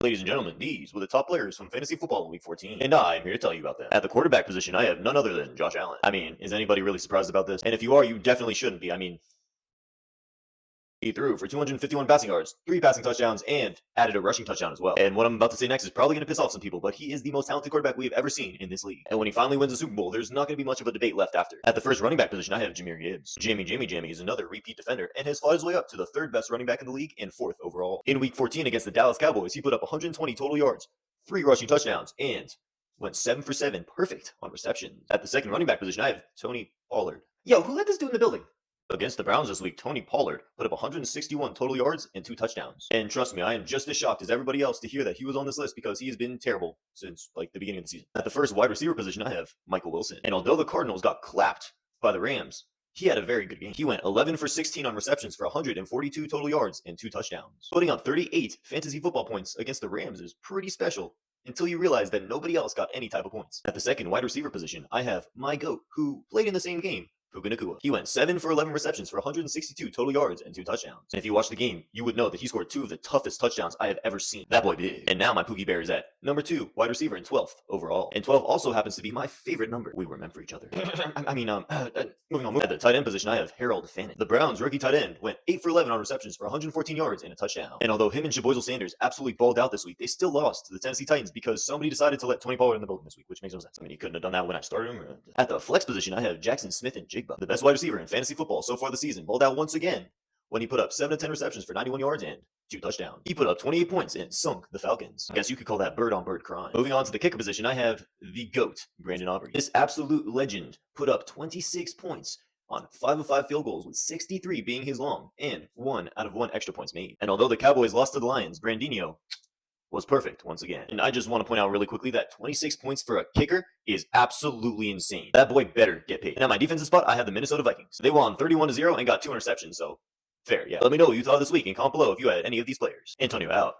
Ladies and gentlemen, these were the top players from fantasy football in Week 14, and I'm here to tell you about them. At the quarterback position, I have none other than Josh Allen. I mean, is anybody really surprised about this? And if you are, you definitely shouldn't be. I mean, he threw for 251 passing yards, 3 passing touchdowns, and added a rushing touchdown as well. And what I'm about to say next is probably going to piss off some people, but he is the most talented quarterback we've ever seen in this league. And when he finally wins the Super Bowl, there's not going to be much of a debate left after. At the first running back position, I have Jahmyr Gibbs. Jamie is another repeat defender and has fought his way up to the third best running back in the league and 4th overall. In Week 14 against the Dallas Cowboys, he put up 120 total yards, 3 rushing touchdowns, and went 7 for 7 perfect on receptions. At the second running back position, I have Tony Pollard. Yo, who let this dude in the building? Against the Browns this week, Tony Pollard put up 161 total yards and 2 touchdowns. And trust me, I am just as shocked as everybody else to hear that he was on this list because he has been terrible since like the beginning of the season. At the first wide receiver position, I have Michael Wilson. And although the Cardinals got clapped by the Rams, he had a very good game. He went 11 for 16 on receptions for 142 total yards and 2 touchdowns. Putting up 38 fantasy football points against the Rams is pretty special until you realize that nobody else got any type of points. At the second wide receiver position, I have my GOAT, who played in the same game, Puka Nacua. He went 7 for 11 receptions for 162 total yards and 2 touchdowns. And if you watch the game, you would know that he scored 2 of the toughest touchdowns I have ever seen. That boy big. And now my Pookie Bear is at number 2 wide receiver and 12th overall. And 12 also happens to be my favorite number. We were meant for each other. Moving on. At the tight end position, I have Harold Fannin. The Browns rookie tight end went 8 for 11 on receptions for 114 yards and a touchdown. And although him and Shaboyzel Sanders absolutely balled out this week, they still lost to the Tennessee Titans because somebody decided to let Tony Pollard in the building this week, which makes no sense. I mean, he couldn't have done that when I started him. At the flex position, I have Jackson Smith and Jigba. The best wide receiver in fantasy football so far this season, balled out once again when he put up 7 to 10 receptions for 91 yards and 2 touchdowns. He put up 28 points and sunk the Falcons. I guess you could call that bird on bird crime. Moving on to the kicker position, I have the GOAT, Brandon Aubrey. This absolute legend put up 26 points on 5 of 5 field goals, with 63 being his long and 1 out of 1 extra points made. And although the Cowboys lost to the Lions, Brandinho was perfect once again. And I just want to point out really quickly that 26 points for a kicker is absolutely insane. That boy better get paid. And at my defensive spot, I have the Minnesota Vikings. They won 31-0 and got 2 interceptions, so fair, yeah. Let me know what you thought this week and comment below if you had any of these players. Antonio out.